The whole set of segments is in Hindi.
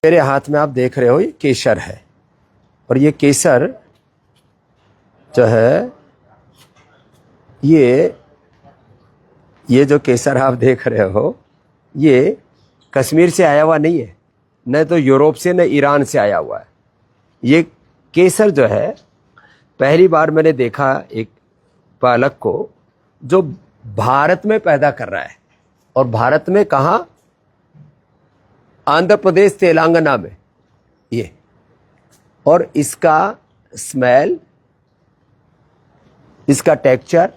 मेरे हाथ में आप देख रहे हो ये केसर है, और ये केसर जो है ये जो केसर आप देख रहे हो ये कश्मीर से आया हुआ नहीं है, न तो यूरोप से न ईरान से आया हुआ है। ये केसर जो है पहली बार मैंने देखा एक पालक को जो भारत में पैदा कर रहा है, और भारत में कहाँ? आंध्र प्रदेश तेलंगाना में ये। और इसका स्मेल, इसका टेक्सचर,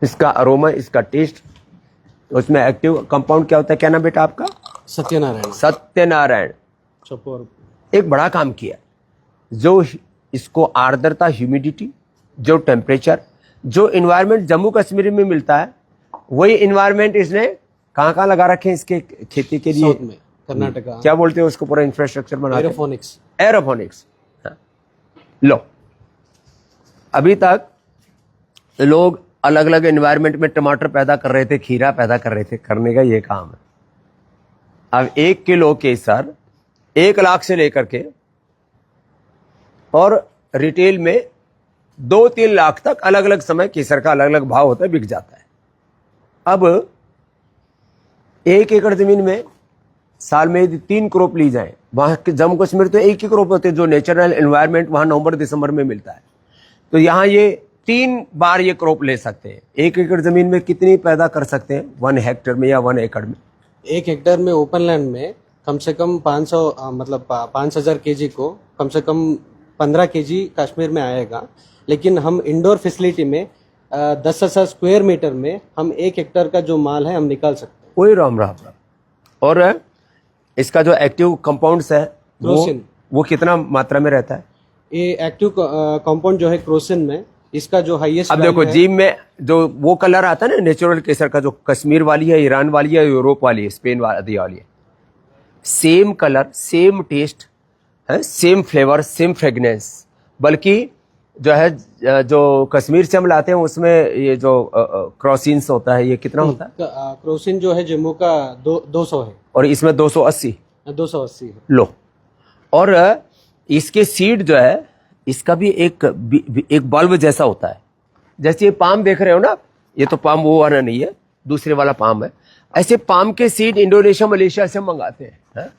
इसका अरोमा, इसका टेस्ट, उसमें एक्टिव कंपाउंड क्या होता है? क्या नाम बेटा आपका? सत्यनारायण। सत्यनारायण एक बड़ा काम किया, जो इसको आर्द्रता, ह्यूमिडिटी, जो टेम्परेचर, जो इन्वायरमेंट जम्मू कश्मीर में मिलता है वही इन्वायरमेंट इसने कहाँ लगा रखे हैं इसके खेती के लिए? में कर्नाटका। क्या बोलते हैं उसको? पूरा इंफ्रास्ट्रक्चर बना, एरोफोनिक्स। एरोफोनिक्स। लो, अभी तक लोग अलग अलग एनवायरनमेंट में टमाटर पैदा कर रहे थे, खीरा पैदा कर रहे थे, करने का ये काम है। अब 1 किलो केसर 1 लाख से लेकर के और रिटेल में 2-3 लाख तक अलग अलग समय केसर का अलग अलग भाव होता है, बिक जाता है। अब 1 एकड़ जमीन में साल में यदि 3 क्रॉप ली जाए, वहां के जम्मू कश्मीर तो 1 ही क्रॉप होते हैं, जो नेचुरल एनवायरनमेंट वहां नवंबर दिसंबर में मिलता है, तो यहाँ ये 3 बार ये क्रॉप ले सकते हैं। 1 एकड़ जमीन में कितनी पैदा कर सकते हैं? 1 हेक्टेयर में या 1 एकड़ में? 1 हेक्टेयर में ओपन लैंड में कम से कम 500 मतलब 5000 केजी को कम से कम 15 केजी कश्मीर में आएगा। लेकिन हम इंडोर फैसिलिटी में 10,000 स्क्वायर मीटर में हम 1 हेक्टेयर का जो माल है हम निकाल सकते हैं। वही राम। और इसका जो एक्टिव कंपाउंड्स है वो कितना मात्रा में रहता है? ये एक्टिव कंपाउंड जो है क्रोसिन में, इसका जो हाईएस्ट। अब देखो जिम में जो वो कलर आता है ना नेचुरल केसर का, जो कश्मीर वाली है, ईरान वाली है, यूरोप वाली है, स्पेन वाली है, सेम कलर, सेम टेस्ट है, सेम फ्लेवर, सेम फ्रेगनेंस। बल्कि जो है जो कश्मीर से हम लाते हैं उसमें ये जो क्रोसिन्स होता है, ये कितना होता है? क्रोसिन जो है जम्मू का 200 है, और इसमें 280 है। लो, और इसके सीड जो है इसका भी एक बल्ब जैसा होता है। जैसे ये पाम देख रहे हो ना, ये तो पाम वो वाला नहीं है, दूसरे वाला पाम है। ऐसे पाम के सीड इंडोनेशिया, मलेशिया से मंगाते हैं।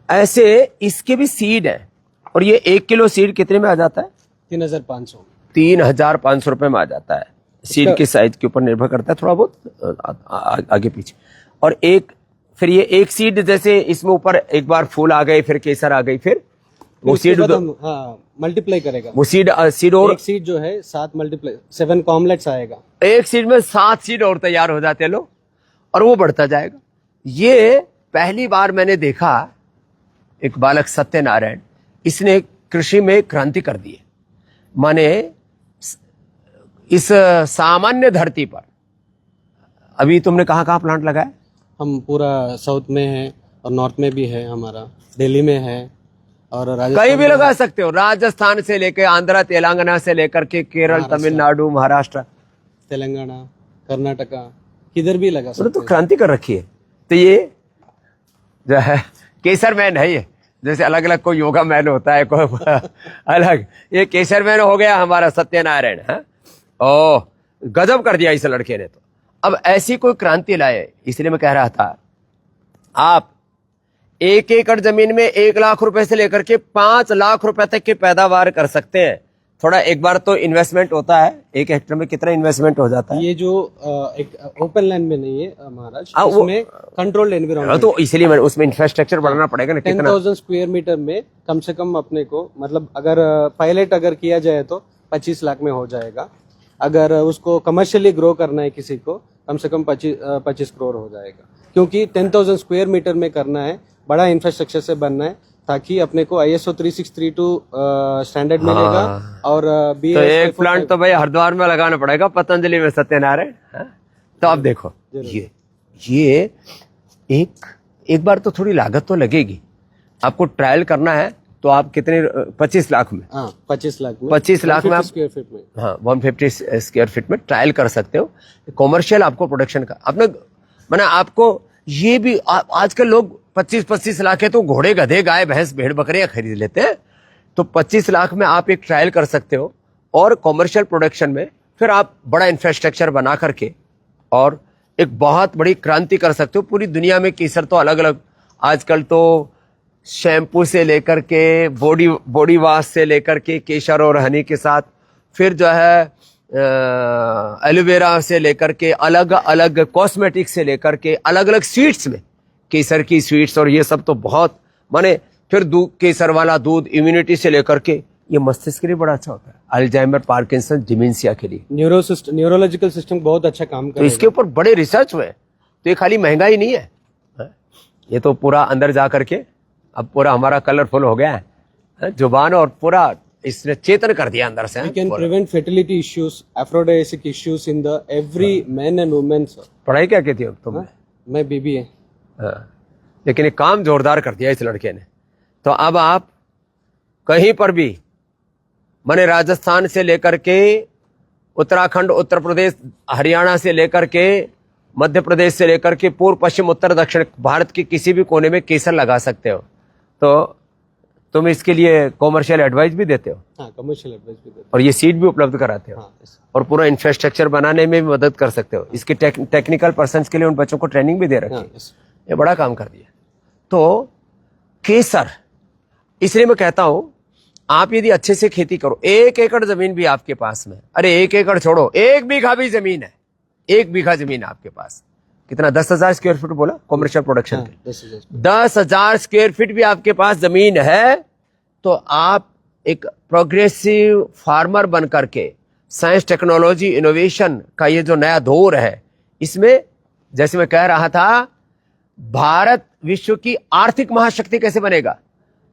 ऐसे इसके भी सीड है, और ये 1 किलो सीड कितने में आ जाता है? 3,500 रुपए में आ जाता है। सीड के साइज के ऊपर निर्भर करता है थोड़ा बहुत आगे पीछे। और फिर ये एक सीड, जैसे इसमें ऊपर एक बार फूल आ गए, फिर केसर आ गई, फिर वो सीड मल्टीप्लाई करेगा। वो सीड और एक सीड जो है 7 कॉमलेट्स आएगा। एक सीड में 7 सीड और तैयार हो जाते हैं लोग, और वो बढ़ता जाएगा। ये पहली बार मैंने देखा एक बालक सत्यनारायण, इसने कृषि में क्रांति कर दी है। माने इस सामान्य धरती पर अभी तुमने कहाँ प्लांट लगाया? हम पूरा साउथ में है और नॉर्थ में भी है, हमारा दिल्ली में है और राजस्थान कहीं भी लगा सकते हो। राजस्थान से लेकर आंध्रा, तेलंगाना से लेकर के केरल, तमिलनाडु, महाराष्ट्र, तेलंगाना, कर्नाटका, किधर भी लगा सकते हो। तो क्रांति कर रखी है। तो ये जो है केसर मैन है। ये जैसे अलग अलग कोई योगा मैन होता है, कोई अलग, ये केसर मैन हो गया हमारा सत्यनारायण है। ओह, गजब कर दिया इस लड़के ने तो। अब ऐसी कोई क्रांति लाए, इसलिए मैं कह रहा था, आप 1 एकड़ जमीन में 1 लाख रुपए से लेकर के 5 लाख रुपए तक की पैदावार कर सकते हैं। थोड़ा एक बार तो इन्वेस्टमेंट होता है। 1 हेक्टेयर में कितना इन्वेस्टमेंट हो जाता है? ये जो एक ओपन लैंड में नहीं है महाराज, उसमें कंट्रोल्ड एनवायरनमेंट, तो इसलिए मैंने उसमें इंफ्रास्ट्रक्चर बढ़ाना पड़ेगा ना। 10,000 स्क्वायर मीटर में कम से कम अपने को, मतलब अगर पायलट अगर किया जाए तो 25 लाख में हो जाएगा। अगर उसको कमर्शियली ग्रो करना है किसी को, कम से कम 25 करोड़ हो जाएगा। क्योंकि 10,000 स्क्वायर मीटर में करना है, बड़ा इंफ्रास्ट्रक्चर से बनना है, ताकि अपने को ISO 3632 स्टैंडर्ड मिलेगा। और तो एक प्लांट तो भाई हरिद्वार में लगाना पड़ेगा, पतंजलि में, सत्यनारायण। तो आप देखो, ये एक बार तो थोड़ी लागत तो लगेगी। आपको ट्रायल करना है तो आप कितने, 25 लाख में? 25 लाख में, 25 लाख में आप स्क्वायर फीट में, 150 स्क्वायर फीट में ट्रायल कर सकते हो। कॉमर्शियल आपको प्रोडक्शन का अपना, मैंने आपको ये भी आजकल लोग 25-25 लाख के तो घोड़े गधे गाय भैंस भेड़ बकरियां खरीद लेते हैं। तो 25 लाख में आप एक ट्रायल कर सकते हो और कॉमर्शियल प्रोडक्शन में फिर आप बड़ा इंफ्रास्ट्रक्चर बना करके और एक बहुत बड़ी क्रांति कर सकते हो। पूरी दुनिया में केसर तो अलग अलग, आजकल तो शैम्पू से लेकर के बॉडी वॉश से लेकर के केसर और हनी के साथ, फिर जो है एलोवेरा से लेकर के अलग अलग कॉस्मेटिक्स से लेकर के अलग अलग स्वीट्स में केसर की स्वीट्स और ये सब तो बहुत माने, फिर दूध केसर वाला दूध इम्यूनिटी से लेकर के ये मस्तिष्क के लिए बड़ा अच्छा होता है, अल्जाइमर, पार्किंसन, डिमेंशिया के लिए न्यूरोलॉजिकल सिस्टम बहुत अच्छा काम कर तो इसके ऊपर बड़े रिसर्च हुए। तो ये खाली महंगा ही नहीं है, ये तो पूरा अंदर जा करके अब पूरा हमारा कलरफुल हो गया है जुबान और पूरा इसने चेतन कर दिया अंदर से। We can prevent fertility issues, aphrodisiac issues in the every man and woman, sir. पढ़ाई क्या कहती हो तुम? मैं BBA। हाँ, लेकिन ये काम जोरदार कर दिया इस लड़के ने। तो अब आप कहीं पर भी माने राजस्थान से लेकर के उत्तराखंड, उत्तर प्रदेश, हरियाणा से लेकर के मध्य प्रदेश से लेकर के पूर्व, पश्चिम, उत्तर, दक्षिण भारत के किसी भी कोने में केसर लगा सकते हो। तो तुम इसके लिए कॉमर्शियल एडवाइस भी देते हो? हाँ, कमर्शियल एडवाइस भी देते हो और ये सीड भी उपलब्ध कराते हो? हाँ, और पूरा इंफ्रास्ट्रक्चर बनाने में भी मदद कर सकते हो। इसके टेक्निकल पर्सन्स के लिए उन बच्चों को ट्रेनिंग भी दे रखी है। ये बड़ा काम कर दिया। तो केसर, इसलिए मैं कहता हूं आप यदि अच्छे से खेती करो, 1 एकड़ जमीन भी आपके पास में, अरे 1 एकड़ छोड़ो, 1 बीघा भी जमीन है, 1 बीघा जमीन है आपके पास, कितना 10,000 स्क्वायर फीट बोला कॉमर्शियल प्रोडक्शन के, 10,000 स्क्वायर फीट भी आपके पास जमीन है, तो आप एक प्रोग्रेसिव फार्मर बन करके साइंस, टेक्नोलॉजी, इनोवेशन का ये जो नया दौर है, इसमें जैसे मैं कह रहा था, भारत विश्व की आर्थिक महाशक्ति कैसे बनेगा,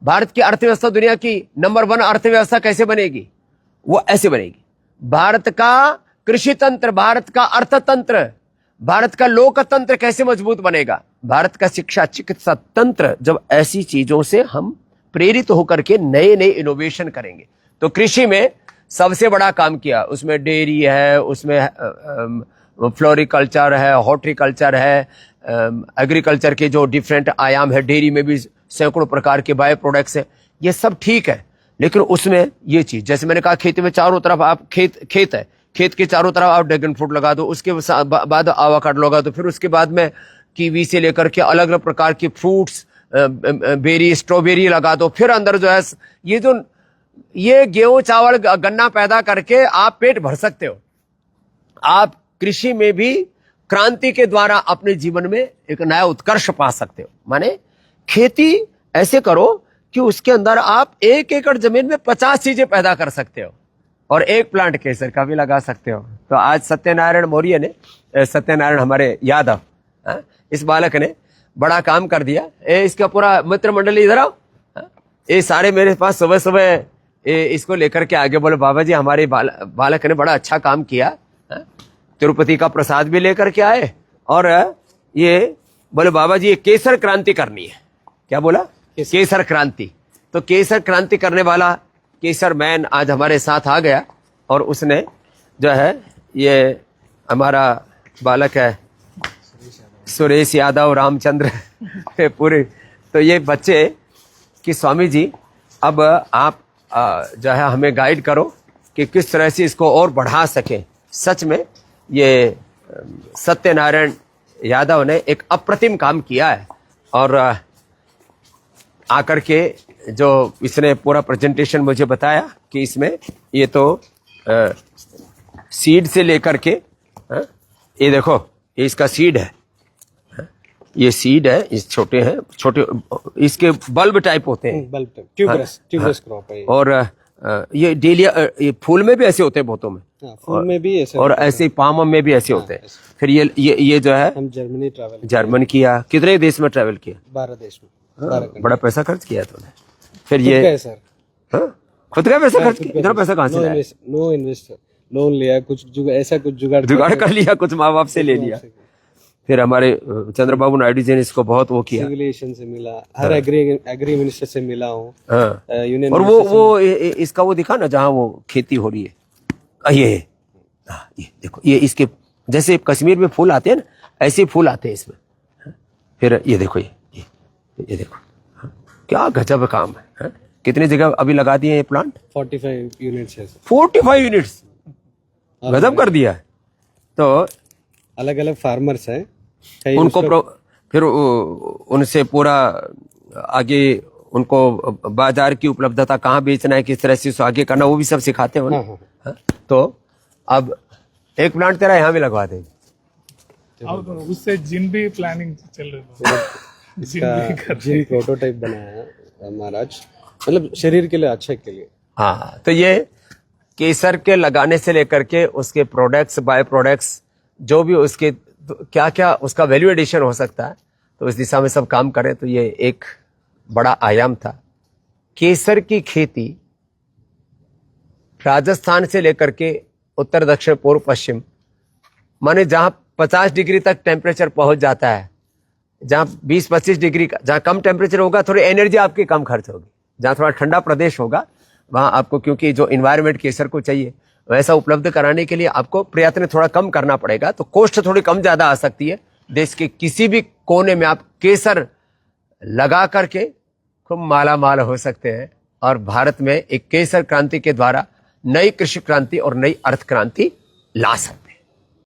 भारत की अर्थव्यवस्था दुनिया की नंबर 1 अर्थव्यवस्था कैसे बनेगी, वो ऐसे बनेगी। भारत का कृषि तंत्र, भारत का अर्थतंत्र, भारत का लोकतंत्र कैसे मजबूत बनेगा, भारत का शिक्षा चिकित्सा तंत्र, जब ऐसी चीजों से हम प्रेरित होकर के नए नए इनोवेशन करेंगे। तो कृषि में सबसे बड़ा काम किया, उसमें डेयरी है, उसमें फ्लोरिकल्चर है, हॉर्टिकल्चर है, एग्रीकल्चर के जो डिफरेंट आयाम है, डेयरी में भी सैकड़ों प्रकार के बायो प्रोडक्ट्स है, ये सब ठीक है। लेकिन उसमें ये चीज, जैसे मैंने कहा, खेती में चारों तरफ आप खेत है, खेत के चारों तरफ आप ड्रैगन फ्रूट लगा दो, उसके बाद आवाकाडो लगा दो, फिर उसके बाद में कीवी से लेकर के अलग अलग प्रकार के फ्रूट्स, बेरी, स्ट्रॉबेरी लगा दो, फिर अंदर जो है ये गेहूं, चावल, गन्ना पैदा करके आप पेट भर सकते हो। आप कृषि में भी क्रांति के द्वारा अपने जीवन में एक नया उत्कर्ष पा सकते हो। माने खेती ऐसे करो कि उसके अंदर आप 1 एकड़ जमीन में 50 चीजें पैदा कर सकते हो और एक प्लांट केसर का भी लगा सकते हो। तो आज सत्यनारायण मौर्य ने, सत्यनारायण हमारे यादव, इस बालक ने बड़ा काम कर दिया। इसका पूरा मित्र मंडली इधर आओ, ये सारे मेरे पास सुबह सुबह इसको लेकर के आगे बोले, बाबा जी हमारे बालक ने बड़ा अच्छा काम किया, तिरुपति का प्रसाद भी लेकर के आए, और ये बोले बाबा जी ये केसर क्रांति करनी है। क्या बोला? केसर क्रांति। तो केसर क्रांति करने वाला केसर मैन आज हमारे साथ आ गया, और उसने जो है, ये हमारा बालक है सुरेश यादव, रामचंद्र पूरे। तो ये बच्चे कि स्वामी जी अब आप जो है हमें गाइड करो कि किस तरह से इसको और बढ़ा सके। सच में ये सत्यनारायण यादव ने एक अप्रतिम काम किया है, और आकर के जो इसने पूरा प्रेजेंटेशन मुझे बताया कि इसमें ये तो सीड से लेकर के, ये देखो ये इसका सीड है, ये सीड है, इस छोटे हैं, छोटे इसके बल्ब टाइप होते हैं, बल्ब टाइप, ट्यूबरस क्रॉप है। और ये डेलिया, ये फूल में भी ऐसे होते हैं बहुतों में, फूल में भी ऐसे, और ऐसे पाम में भी ऐसे होते हैं। फिर ये जो है, हम जर्मनी किया, कितने देश में ट्रैवल किया? 12 देश में। बड़ा पैसा खर्च किया तूने। फिर ये सर खुद का पैसा खर्च किया? इतना पैसा कहाँ से लाया? नो इन्वेस्टर, लोन लिया, कुछ ऐसा कुछ जुगाड़ कर लिया, कुछ माँ बाप से ले लिया। फिर हमारे चंद्रबाबू नायडू जी ने इसको बहुत वो किया, सिविलिएशन से मिला, हर एग्री मिनिस्टर से मिला हूँ, यूनियन। और वो इसका वो दिखा ना जहाँ वो खेती हो रही है, ये देखो, ये इसके जैसे कश्मीर में फूल आते हैं ना, ऐसे फूल आते हैं इसमें। फिर ये देखो ये देखो, हाँ, क्या गजब काम है, हाँ? कितनी जगह अभी लगा दिए ये प्लांट? 45 यूनिट्स है सर। 45 यूनिट्स, गजब कर दिया है। तो अलग अलग फार्मर्स हैं, कई उनको फिर उनसे पूरा आगे उनको बाजार की उपलब्धता कहाँ बेचना है, किस तरह से उसको आगे करना, वो भी सब सिखाते हो ना? हाँ। हाँ? तो अब एक प्लांट तेरा यहाँ भी लगवा देंगे। अब उससे जिन भी प्लानिंग चल रही है, इसका जिन प्रोटोटाइप बनाया है महाराज, मतलब शरीर के लिए, अच्छे के लिए। हाँ, तो ये केसर के लगाने से लेकर के उसके प्रोडक्ट्स, बाय प्रोडक्ट्स, जो भी उसके क्या क्या उसका वैल्यू एडिशन हो सकता है, तो इस दिशा में सब काम करें। तो ये एक बड़ा आयाम था। केसर की खेती राजस्थान से लेकर के उत्तर, दक्षिण, पूर्व, पश्चिम, माने जहां 50 डिग्री तक टेम्परेचर पहुंच जाता है, जहां 20-25 डिग्री का, जहां कम टेम्परेचर होगा थोड़ी एनर्जी आपकी कम खर्च होगी, जहां थोड़ा ठंडा प्रदेश होगा वहां आपको, क्योंकि जो इन्वायरमेंट केसर को चाहिए वैसा उपलब्ध कराने के लिए आपको प्रयत्न थोड़ा कम करना पड़ेगा, तो कॉस्ट थोड़ी कम ज्यादा आ सकती है। देश के किसी भी कोने में आप केसर लगा करके खूब माला माल हो सकते हैं, और भारत में एक केसर क्रांति के द्वारा नई कृषि क्रांति और नई अर्थ क्रांति ला सकते हैं।